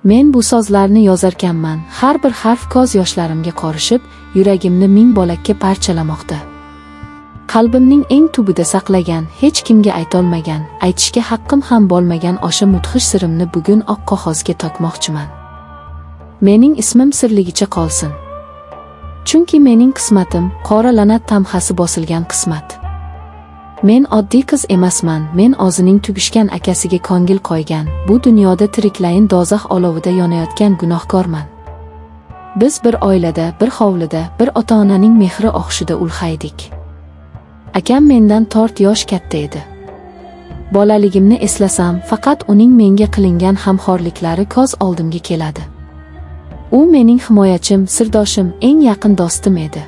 Men bu sozlarni yozarkanman, har bir harf ko'z yoshlarimga qorishib, yuragimni ming bo'lakka parchalamoqda. Qalbimning eng tubida saqlagan, hech kimga aytolmagan, aytishga haqqim ham bo'lmagan o'sha mudhish sirimni bugun oq qog'ozga to'kmoqchiman. Mening ismim sirligicha qolsin. Chunki mening qismatim qora la'nat tamg'asi bosilgan qismat. Men oddiy qiz emasman, men o'zining tugishgan akasiga ko'ngil qo'ygan, bu dunyoda tiriklayin do'zax olovida yonayotgan gunohkorman. Biz bir oilada, bir hovlida, bir ota-onaning mehri og'ushida ulg'aydik. Akam mendan 4 yosh katta edi. Bolaligimni eslasam, faqat uning menga qilingan hamxo'rliklari ko'z oldimga keladi. U mening himoyachim, sirdoshim, eng yaqin do'stim edi.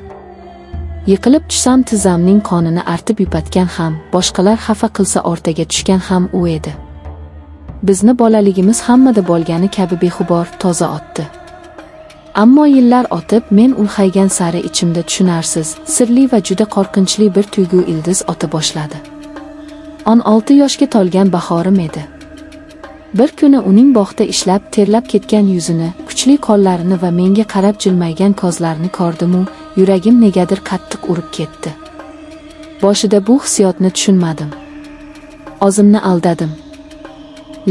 Yiqilib tushsam tizzamning qonini artib yupatgan ham, boshqalar xafa qilsa o'rtaga tushgan ham u edi. Bizni bolaligimiz hammada bo'lgani kabi bexubor, toza o'tdi. Ammo yillar o'tib, men ulg'aygan sari ichimda tushunarsiz, sirli va juda qo'rqinchli bir tuyg'u ildiz ota boshladi. 16 yoshga to'lgan bahorim edi. Bir kuni uning bog'da ishlab, terlab ketgan yuzini, kuchli qo'llarini va menga qarab jilmaygan ko'zlarini ko'rdim-u, yuragim negadir qattiq urib ketdi. Boshida bu hissiyotni tushunmadim. O'zimni aldadim.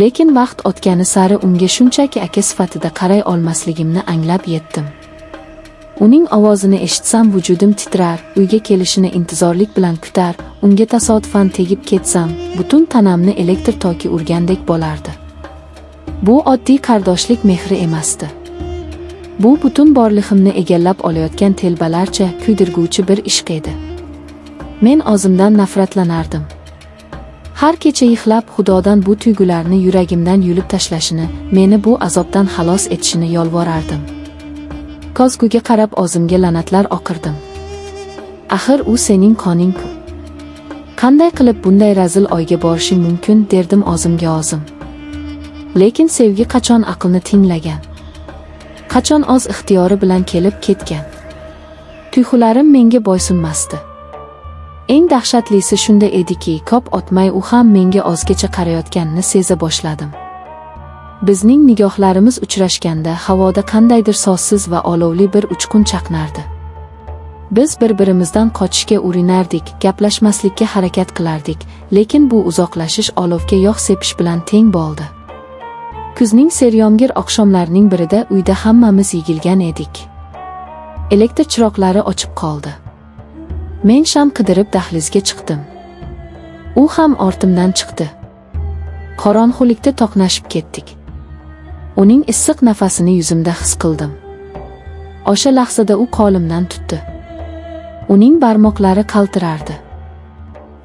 Lekin vaqt o'tgani sari unga shunchaki aka sifatida qaray olmasligimni anglab yetdim. Uning ovozini eshitsam vujudim titrar, uyga kelishini intizorlik bilan kutar, unga tasodifan tegib ketsam, butun tanamni elektr toki urgandek bo'lardi. Bu oddiy qardoshlik mehri emasdi. Bu butun borlig'imni egallab olayotgan telbalarcha kuydirguvchi bir ishq edi. Men o'zimdan nafratlanardim. Har kecha yig'lab Xudodan bu tuyg'ularni yuragimdan yulib tashlashini, meni bu azobdan xalos etishini yolvorardim. Ko'zguga qarab o'zimga la'natlar o'qirdim. Axir u sening qoning-ku. Qanday qilib bunday razil oyga borishing mumkin, derdim o'zimga o'zim. Lekin sevgi qachon aqlni tinglagan? Qachon o'z ixtiyori bilan kelib ketgan? Tuyg'ularim menga bo'ysunmasdi. Eng dahshatlisi shunda ediki, ko'p o'tmay u ham menga o'zgacha qarayotganini seza boshladim. Bizning nigohlarimiz uchrashganda havoda qandaydir so'zsiz va olovli bir uchqun chaqnardi. Biz bir-birimizdan qochishga urinardik, gaplashmaslikka harakat qilardik, lekin bu uzoqlashish olovga yog' sepish bilan teng bo'ldi. Kuzning seryomgir oqshomlarining birida uyda hammamiz yigilgan edik. Elektr chiroqlari o'chib qoldi. Men sham qidirib dahlizga chiqdim. U ham ortimdan chiqdi. Qorong'ulikda to'qnashib ketdik. Uning issiq nafasini yuzimda his qildim. O'sha lahzada u qo'limdan tutdi. Uning barmoqlari qaltirardi.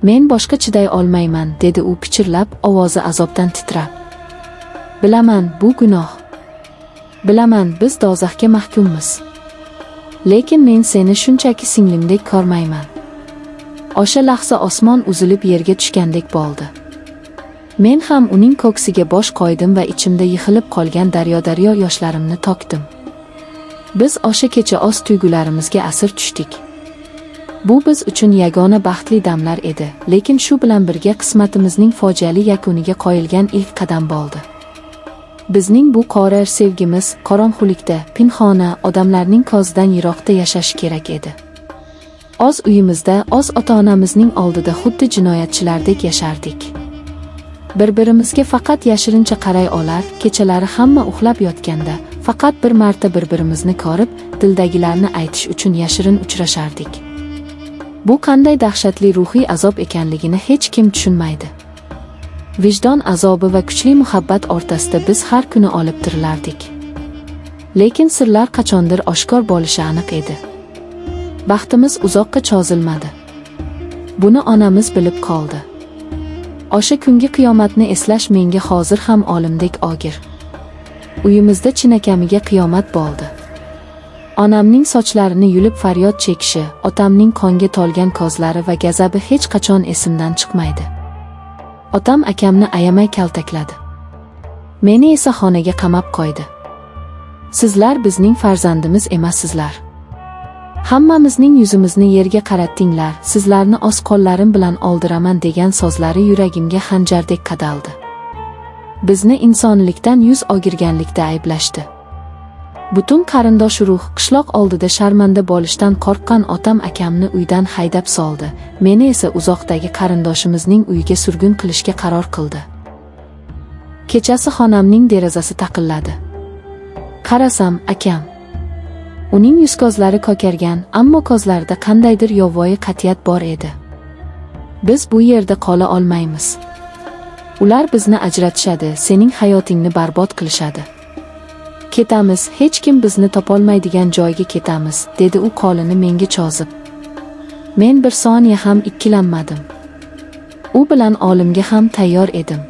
Men boshqa chiday olmayman, dedi u pichirlab, ovozi azobdan titrab. Bilaman, bu gunoh. Bilaman, biz do'zaxga mahkummiz. Lekin men seni shunchaki singlimdek ko'rmayman. O'sha lahza osmon uzilib yerga tushgandek bo'ldi. Men ham uning ko'ksiga bosh qo'ydim va ichimda yig'ilib qolgan daryo-daryo yoshlarimni to'kdim. Biz o'sha kecha o'z tuyg'ularimizga asir tushdik. Bu biz uchun yagona baxtli damlar edi, lekin shu bilan birga qismatimizning fojiali yakuniga qo'yilgan ilk qadam bo'ldi. Bizning bu qora sevgimiz qorong'ulikda, pinhona, odamlarning ko'zidan yiroqda yashash kerak edi. O'z uyimizda, o'z ota-onamizning oldida xuddi jinoyatchilardek yashardik. Bir-birimizga faqat yashirincha qaray olar, kechalari hamma uxlab yotganda, faqat bir marta bir-birimizni ko'rib, dildagilarni aytish uchun yashirin uchrashardik. Bu qanday dahshatli ruhiy azob ekanligini hech kim tushunmaydi. Vijdon azobi va kuchli muhabbat o'rtasida biz har kuni olib tirilardik. Lekin sirlar qachondir oshkor bo'lishi aniq edi. Baxtimiz uzoqqa cho'zilmadi. Buni onamiz bilib qoldi. O'sha kungi qiyomatni eslash menga hozir ham olimdek og'ir. Uyimizda chinakamiga qiyomat bo'ldi. Onamning sochlarini yulib faryod chekishi, otamning qonga to'lgan ko'zlari va g'azabi hech qachon esimdan chiqmaydi. Otam akamni ayamay kaltakladi. Meni esa xonaga qamab qo'ydi. Sizlar bizning farzandimiz emassizlar. Hammamizning yuzimizni yerga qaratdinglar, sizlarni o'z qo'llarim bilan oldiraman degan so'zlari yuragimga xanjardek qadaldi. Bizni insonlikdan yuz o'girganlikda ayblashdi. Butun qarindosh urug' qishloq oldida sharmanda bo'lishdan qo'rqqan otam akamni uydan haydab soldi. Meni esa uzoqdagi qarindoshimizning uyiga surgun qilishga qaror qildi. Kechasi xonamning derazasi taqilladi. Qarasam, akam. Uning yuz ko'zlari ko'kargan, ammo ko'zlarida qandaydir yovvoyi qat'iyat bor edi. Biz bu yerda qola olmaymiz. Ular bizni ajratishadi, sening hayotingni barbod qilishadi. Ketamiz, hech kim bizni topolmaydigan joyga ketamiz, dedi u qo'lini menga cho'zib. Men bir soniya ham ikkilanmadim. U bilan olimga ham tayyor edim.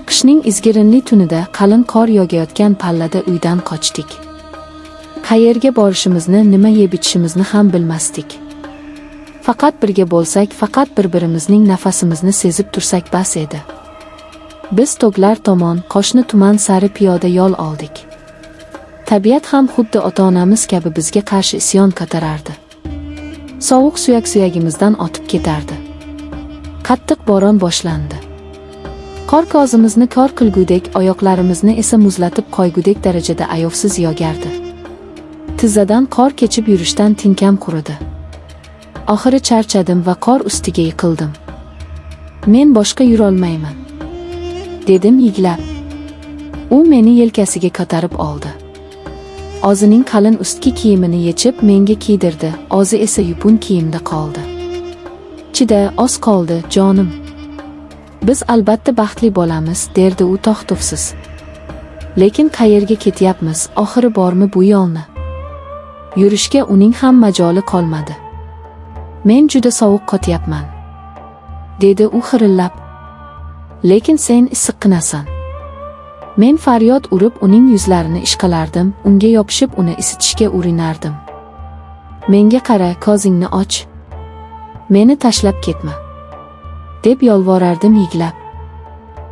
Qishning izgirinli tunida qalin qor yog'ayotgan pallada uydan qochdik. Qayerga borishimizni, nima yeb ichishimizni ham bilmasdik. Faqat birga bo'lsak, faqat bir-birimizning nafasimizni sezib tursak bas edi. Biz tog'lar tomon, qo'shni tuman sari piyoda yo'l oldik. Tabiat ham xuddi ota-onamiz kabi bizga qarshi isyon ko'tarardi. Sovuq suyak-suyagimizdan otib ketardi. Qattiq bo'ron boshlandi. Qor ko'zimizni kor qilgudek, oyoqlarimizni esa muzlatib qo'ygudek darajada ayovsiz yog'ardi. Tizzadan qor kechib yurishdan tinkam quridi. Oxiri charchadim va qor ustiga yiqildim. Men boshqa yura olmayman, dedim yiglab. U meni yelkasiga ko'tarib oldi. O'zining qalin ustki kiyimini yechib menga kiydirdi, o'zi esa yupun kiyimda qoldi. Chida, oz qoldi, jonim. Biz albatta baxtli bo'lamiz, derdi u to'xtovsiz. Lekin qayerga ketyapmiz, oxiri bormi bu yo'lni? Yurishga uning ham majoli qolmadi. Men juda sovuq qotyapman, dedi u xirillab. Lekin sen issiqqinasan. Men faryod urib uning yuzlarini ishqalardim, unga yopishib uni isitishga urinardim. Menga qara, ko'zingni och. Meni tashlab ketma, deb yolvorardim yiglab.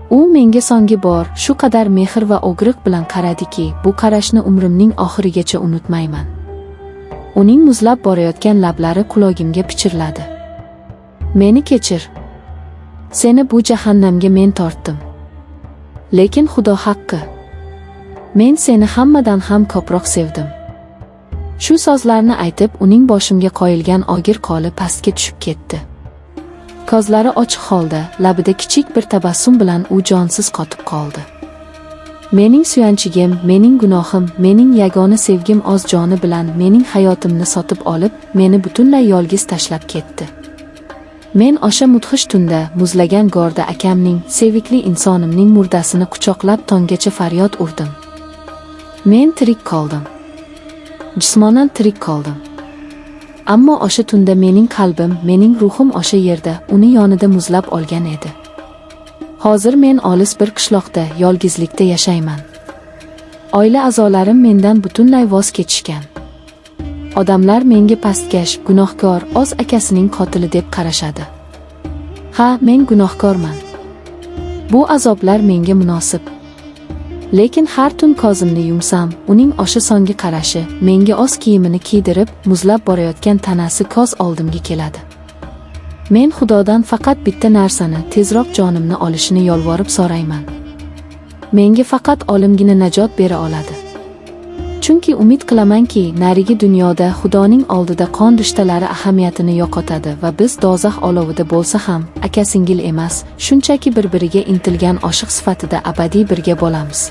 U menga so'nggi bor shu qadar mehr va o'g'riq bilan qaradiki, bu qarashni umrimning oxirigacha unutmayman. Uning muzlab borayotgan lablari qulog'imga pichirladi. Meni kechir. Seni bu jahannamga men tortdim. Lekin Xudo haqqi, men seni hammadan ham ko'proq sevdim. Shu so'zlarni aytib, uning boshimga qo'yilgan og'ir qo'li pastga tushib ketdi. Ko'zlari ochiq holda, labida kichik bir tabassum bilan u jonsiz qotib qoldi. Mening suyanchigim, mening gunohim, mening yagona sevgim o'z joni bilan mening hayotimni sotib olib, meni butunlay yolg'iz tashlab ketdi. Men o'sha mudhish tunda, muzlagan gorda akamning, sevikli insonimning murdasini quchoqlab tonggacha faryod urdim. Men tirik qoldim. Jismonan tirik qoldim. Ammo o'sha tunda mening qalbim, mening ruhim o'sha yerda, uni yonida muzlab olgan edi. Hozir men olis bir qishloqda, yolg'izlikda yashayman. Oila a'zolarim mendan butunlay voz kechishgan. Odamlar menga pastkash, gunohkor, o'z akasining qotili deb qarashadi. Ha, men gunohkorman. Bu azoblar menga munosib. Lekin har tun ko'zimni yumsam, uning o'sha so'nggi qarashi, menga o'z kiyimini kiydirib, muzlab borayotgan tanasi ko'z oldimga keladi. Men Xudodan faqat bitta narsani, tezroq jonimni olishini yolvorib so'rayman. Menga faqat olimgina najot bera oladi. Chunki umid qilamanki, narigi dunyoda Xudoning oldida qon rishtalari ahamiyatini yo'qotadi va biz do'zax olovida bo'lsa ham aka-singil emas, shunchaki bir-biriga intilgan oshiq sifatida abadiy birga bo'lamiz.